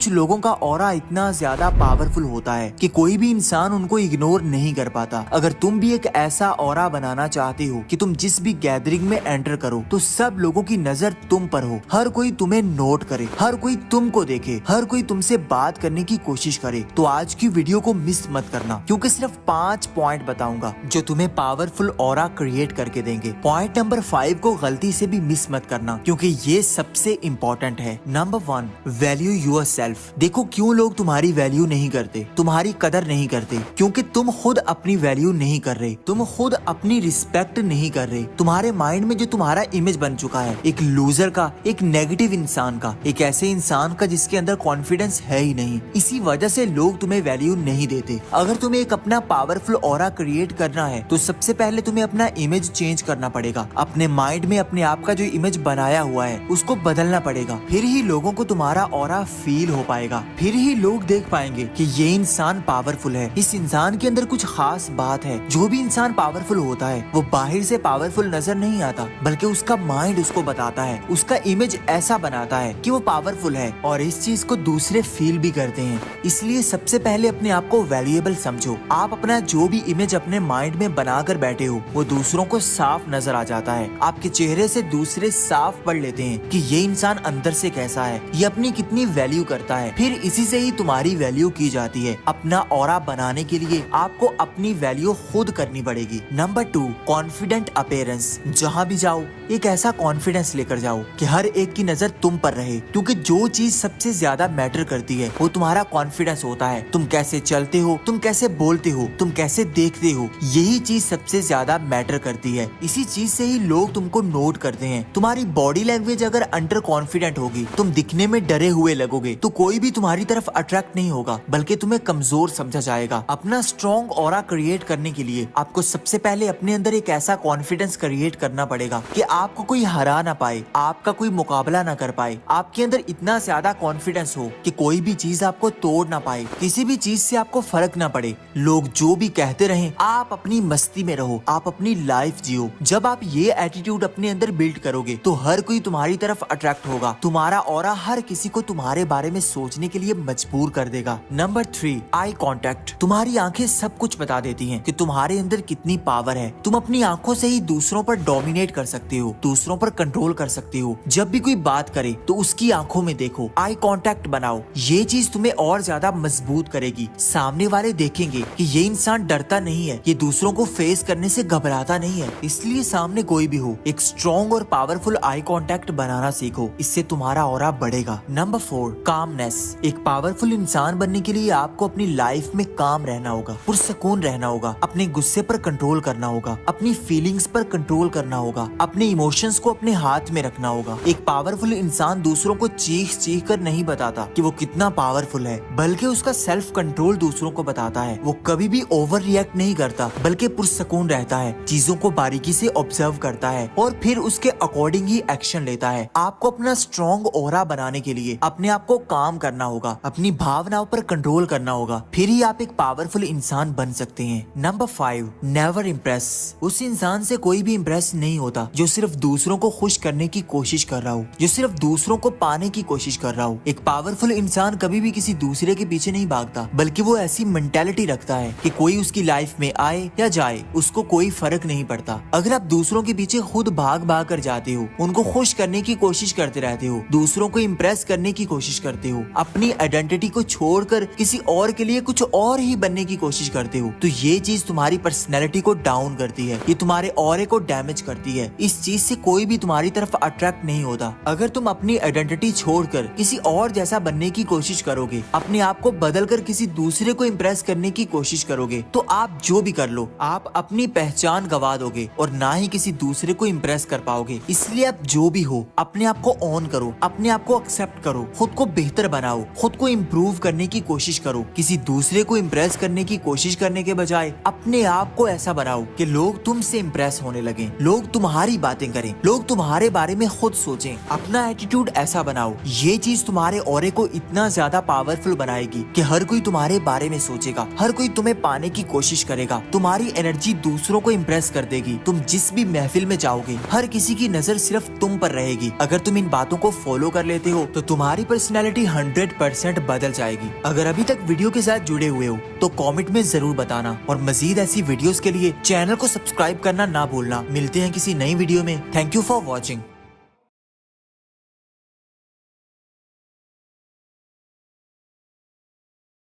कुछ लोगों का ऑरा इतना ज्यादा पावरफुल होता है कि कोई भी इंसान उनको इग्नोर नहीं कर पाता। अगर तुम भी एक ऐसा ऑरा बनाना चाहते हो कि तुम जिस भी गैदरिंग में एंटर करो तो सब लोगों की नजर तुम पर हो, हर कोई तुम्हें नोट करे, हर कोई तुमको देखे, हर कोई तुमसे बात करने की कोशिश करे, तो आज की वीडियो को मिस मत करना, क्योंकि सिर्फ 5 पॉइंट बताऊंगा जो तुम्हें पावरफुल ऑरा क्रिएट करके देंगे। पॉइंट नंबर 5 को गलती से भी मिस मत करना, क्योंकि ये सबसे इम्पोर्टेंट है। Number 1, value yourself. देखो क्यों लोग तुम्हारी वैल्यू नहीं करते, तुम्हारी कदर नहीं करते, क्योंकि तुम खुद अपनी वैल्यू नहीं कर रहे, तुम खुद अपनी रिस्पेक्ट नहीं कर रहे। तुम्हारे माइंड में जो तुम्हारा इमेज बन चुका है, एक लूजर का, एक नेगेटिव इंसान का, एक ऐसे इंसान का जिसके अंदर कॉन्फिडेंस है ही नहीं, इसी वजह से लोग तुम्हें वैल्यू नहीं देते। अगर तुम्हें एक अपना पावरफुल ऑरा क्रिएट करना है तो सबसे पहले तुम्हें अपना इमेज चेंज करना पड़ेगा। अपने माइंड में अपने आप का जो इमेज बनाया हुआ है उसको बदलना पड़ेगा, फिर ही लोगों को तुम्हारा ऑरा फील हो पाएगा, फिर ही लोग देख पाएंगे कि ये इंसान पावरफुल है, इस इंसान के अंदर कुछ खास बात है। जो भी इंसान पावरफुल होता है वो बाहर से पावरफुल नजर नहीं आता, बल्कि उसका माइंड उसको बताता है, उसका इमेज ऐसा बनाता है कि वो पावरफुल है, और इस चीज को दूसरे फील भी करते हैं। इसलिए सबसे पहले अपने आप को वैल्यूएबल समझो। आप अपना जो भी इमेज अपने माइंड में बनाकर बैठे हो वो दूसरों को साफ नजर आ जाता है। आपके चेहरे से दूसरे साफ पढ़ लेते हैं कि ये इंसान अंदर से कैसा है, ये अपनी कितनी वैल्यू करता है, फिर इसी से ही तुम्हारी वैल्यू की जाती है। अपना ऑरा बनाने के लिए आपको अपनी वैल्यू खुद करनी पड़ेगी। Number 2, confident appearance. जहाँ भी जाओ एक ऐसा कॉन्फिडेंस लेकर जाओ कि हर एक की नजर तुम पर रहे, क्योंकि जो चीज सबसे ज्यादा मैटर करती है वो तुम्हारा कॉन्फिडेंस होता है। तुम कैसे चलते हो, तुम कैसे बोलते हो, तुम कैसे देखते हो, यही चीज सबसे ज्यादा मैटर करती है। इसी चीज से ही लोग तुमको नोट करते हैं। तुम्हारी बॉडी लैंग्वेज अगर अंडर कॉन्फिडेंट होगी, तुम दिखने में डरे हुए लगोगे, तो कोई भी तुम्हारी तरफ अट्रैक्ट नहीं होगा, बल्कि तुम्हें कमजोर समझा जाएगा। अपना स्ट्रॉन्ग ऑरा क्रिएट करने के लिए आपको सबसे पहले अपने अंदर एक ऐसा कॉन्फिडेंस क्रिएट करना पड़ेगा कि आपको कोई हरा ना पाए, आपका कोई मुकाबला ना कर पाए। आपके अंदर इतना ज्यादा कॉन्फिडेंस हो कि कोई भी चीज आपको तोड़ ना पाए, किसी भी चीज से आपको फर्क ना पड़े। लोग जो भी कहते रहें, आप अपनी मस्ती में रहो, आप अपनी लाइफ जियो। जब आप ये एटीट्यूड अपने अंदर बिल्ड करोगे तो हर कोई तुम्हारी तरफ अट्रैक्ट होगा। तुम्हारा ऑरा हर किसी को तुम्हारे बारे में सोचने के लिए मजबूर कर देगा। Number 3, eye contact. तुम्हारी आंखें सब कुछ बता देती हैं कि तुम्हारे अंदर कितनी पावर है। तुम अपनी आंखों से ही दूसरों पर डोमिनेट कर सकते हो, दूसरों पर कंट्रोल कर सकते हो। जब भी कोई बात करे तो उसकी आंखों में देखो, आई कांटेक्ट बनाओ। ये चीज तुम्हें और ज्यादा मजबूत करेगी। सामने वाले देखेंगे कि ये इंसान डरता नहीं है, ये दूसरों को फेस करने से घबराता नहीं है। इसलिए सामने कोई भी हो, एक स्ट्रॉन्ग और पावरफुल आई कांटेक्ट बनाना सीखो, इससे तुम्हारा ऑरा बढ़ेगा। Number 4, calmness. एक पावरफुल इंसान बनने के लिए आपको अपनी लाइफ में काम रहना होगा, पुरसकून रहना होगा, अपने गुस्से पर कंट्रोल करना होगा, अपनी फीलिंग्स पर कंट्रोल करना होगा, अपने इमोशंस को अपने हाथ में रखना होगा। एक पावरफुल इंसान दूसरों को चीख चीख कर नहीं बताता कि वो कितना पावरफुल है, बल्कि उसका सेल्फ कंट्रोल दूसरों को बताता है। वो कभी भी ओवर रिएक्ट नहीं करता, बल्कि पुरसकून रहता है, चीजों को बारीकी से ऑब्जर्व करता है और फिर उसके अकॉर्डिंग ही एक्शन लेता है। आपको अपना स्ट्रॉन्ग ऑरा बनाने के लिए अपने आप को काम करना होगा, अपनी भावनाओं पर कंट्रोल करना होगा, फिर ही आप एक पावरफुल इंसान बन सकते हैं। Number 5, never impress. उस इंसान से कोई भी इम्प्रेस नहीं होता जो सिर्फ दूसरों को खुश करने की कोशिश कर रहा हो, जो सिर्फ दूसरों को पाने की कोशिश कर रहा हो। एक पावरफुल इंसान कभी भी किसी दूसरे के पीछे नहीं भागता, बल्कि वो ऐसी मेंटालिटी रखता है कि कोई उसकी लाइफ में आए या जाए उसको कोई फर्क नहीं पड़ता। अगर आप दूसरों के पीछे खुद भाग भाग कर जाते हो, उनको खुश करने की कोशिश करते रहते हो, दूसरों को इम्प्रेस करने की कोशिश करते हो, अपनी आइडेंटिटी को छोड़कर किसी और के लिए कुछ और ही बनने की कोशिश करते हो, तो ये चीज तुम्हारी पर्सनैलिटी को डाउन करती है, ये तुम्हारे ऑरे को डैमेज करती है। इस चीज से कोई भी तुम्हारी तरफ अट्रैक्ट नहीं होता। अगर तुम अपनी आइडेंटिटी छोड़कर किसी और जैसा बनने की कोशिश करोगे, अपने आप को बदलकर किसी दूसरे को इम्प्रेस करने की कोशिश करोगे, तो आप जो भी कर लो, आप अपनी पहचान गवा दोगे और ना ही किसी दूसरे को इम्प्रेस कर पाओगे। इसलिए आप जो भी हो, अपने आप को ऑन करो, अपने आप को एक्सेप्ट करो, खुद को बेहतर बनाओ, खुद को इम्प्रूव करने की कोशिश करो। किसी दूसरे को इम्प्रेस करने की कोशिश करने के बजाय अपने आप को ऐसा बनाओ कि लोग तुमसे इम्प्रेस होने लगे, लोग तुम्हारी बातें करें, लोग तुम्हारे बारे में खुद सोचें। अपना एटीट्यूड ऐसा बनाओ, ये चीज तुम्हारे ऑरे को इतना ज्यादा पावरफुल बनाएगी कि हर कोई तुम्हारे बारे में सोचेगा, हर कोई तुम्हें पाने की कोशिश करेगा। तुम्हारी एनर्जी दूसरों को इम्प्रेस कर देगी। तुम जिस भी महफिल में जाओगे, हर किसी की नजर सिर्फ तुम पर रहेगी। अगर तुम इन बातों को फॉलो कर लेते हो तो तुम्हारी पर्सनैलिटी 100% बदल जाएगी। अगर अभी तक वीडियो के साथ जुड़े हुए हो तो कमेंट में जरूर बताना और मजीद ऐसी वीडियोस के लिए चैनल को सब्सक्राइब करना ना भूलना। मिलते हैं किसी नई वीडियो में। Thank you for watching.